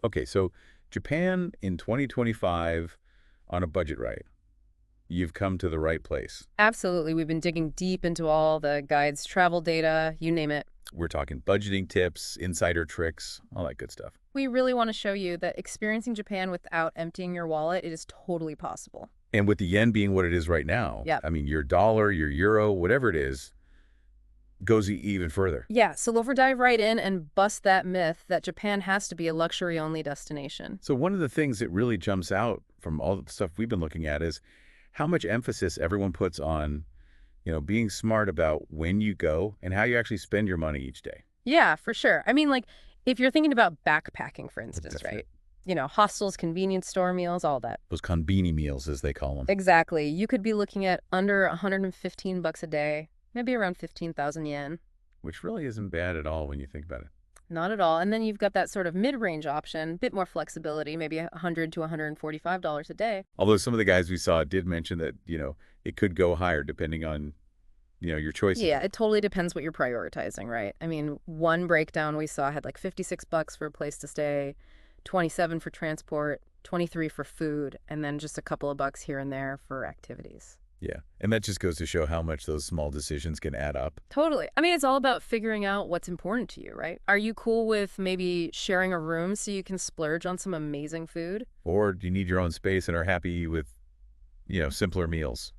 Okay, so Japan in 2025 on a budget, right? You've come to the right place. Absolutely. We've been digging deep into all the guides, travel data, you name it. We're talking budgeting tips, insider tricks, all that good stuff. We really want to show you that experiencing Japan without emptying your wallet, it is totally possible. And with the yen being what it is right now, Yep. I mean, your dollar, your euro, whatever it is, goes even further. Yeah, so we'll dive right in and bust that myth that Japan has to be a luxury-only destination. So one of the things that really jumps out from all the stuff we've been looking at is how much emphasis everyone puts on, being smart about when you go and how you actually spend your money each day. Yeah, for sure. I mean, like, if you're thinking about backpacking, for instance, Definitely. right? Hostels, convenience store meals, all that. Those konbini meals, as they call them. Exactly. You could be looking at under 115 bucks a day, maybe around 15,000 yen. Which really isn't bad at all when you think about it. Not at all. And then you've got that sort of mid-range option, bit more flexibility, maybe 100 to $145 a day. Although some of the guys we saw did mention that, it could go higher depending on, your choices. Yeah, it totally depends what you're prioritizing, right? I mean, one breakdown we saw had like 56 bucks for a place to stay, 27 for transport, 23 for food, and then just a couple of bucks here and there for activities. Yeah. And that just goes to show how much those small decisions can add up. Totally. I mean, it's all about figuring out what's important to you, right? Are you cool with maybe sharing a room so you can splurge on some amazing food? Or do you need your own space and are happy with, simpler meals?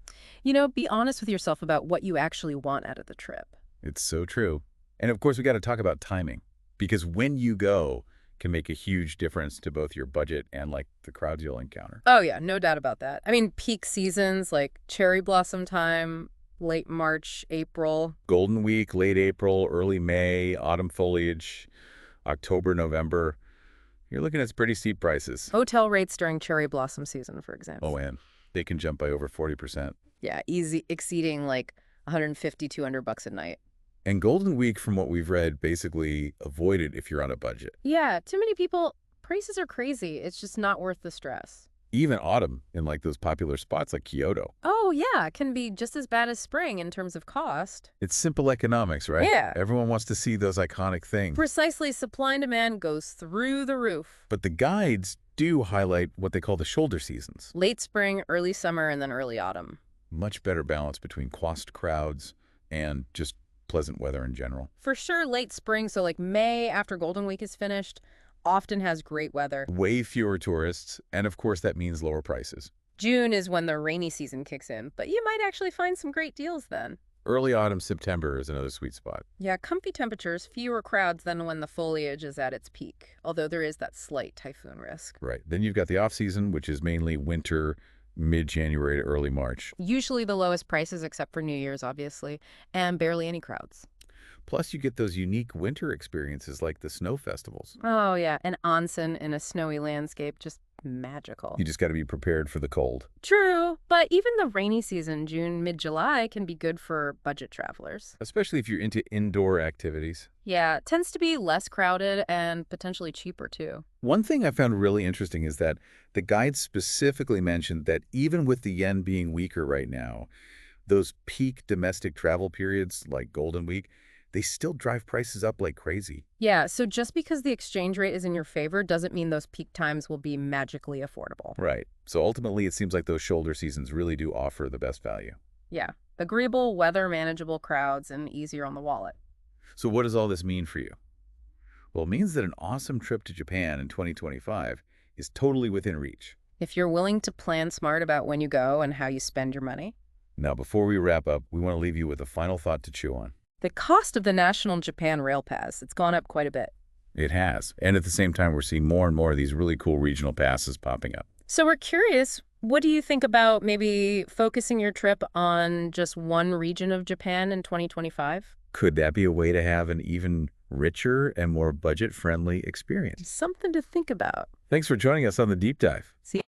Be honest with yourself about what you actually want out of the trip. It's so true. And of course, we got to talk about timing because when you go can make a huge difference to both your budget and like the crowds you'll encounter. Oh, yeah, no doubt about that. I mean, peak seasons like cherry blossom time, late March, April. Golden Week, late April, early May, autumn foliage, October, November. You're looking at pretty steep prices. Hotel rates during cherry blossom season, for example. Oh, and they can jump by over 40%. Yeah, easy, exceeding like 150, 200 bucks a night. And Golden Week, from what we've read, basically avoid it if you're on a budget. Yeah, too many people, prices are crazy. It's just not worth the stress. Even autumn in like those popular spots like Kyoto. Oh, yeah, it can be just as bad as spring in terms of cost. It's simple economics, right? Yeah. Everyone wants to see those iconic things. Precisely, supply and demand goes through the roof. But the guides do highlight what they call the shoulder seasons. Late spring, early summer, and then early autumn. Much better balance between cost crowds and just pleasant weather in general. For sure, late spring, so like May after Golden Week is finished, often has great weather. Way fewer tourists, and of course that means lower prices. June is when the rainy season kicks in, but you might actually find some great deals then. Early autumn, September is another sweet spot. Yeah, comfy temperatures, fewer crowds than when the foliage is at its peak, although there is that slight typhoon risk. Right. Then you've got the off season, which is mainly winter, mid-January to early March. Usually the lowest prices except for New Year's, obviously, and barely any crowds. Plus, you get those unique winter experiences like the snow festivals. Oh, yeah, an onsen in a snowy landscape, just magical. You just got to be prepared for the cold. True, but even the rainy season, June, mid-July, can be good for budget travelers. Especially if you're into indoor activities. Yeah, it tends to be less crowded and potentially cheaper, too. One thing I found really interesting is that the guide specifically mentioned that even with the yen being weaker right now, those peak domestic travel periods like Golden Week, they still drive prices up like crazy. Yeah, so just because the exchange rate is in your favor doesn't mean those peak times will be magically affordable. Right. So ultimately, it seems like those shoulder seasons really do offer the best value. Yeah, agreeable weather, manageable crowds, and easier on the wallet. So what does all this mean for you? Well, it means that an awesome trip to Japan in 2025 is totally within reach. If you're willing to plan smart about when you go and how you spend your money. Now, before we wrap up, we want to leave you with a final thought to chew on. The cost of the National Japan Rail Pass, it's gone up quite a bit. It has. And at the same time, we're seeing more and more of these really cool regional passes popping up. So we're curious, what do you think about maybe focusing your trip on just one region of Japan in 2025? Could that be a way to have an even richer and more budget-friendly experience? Something to think about. Thanks for joining us on the deep dive. See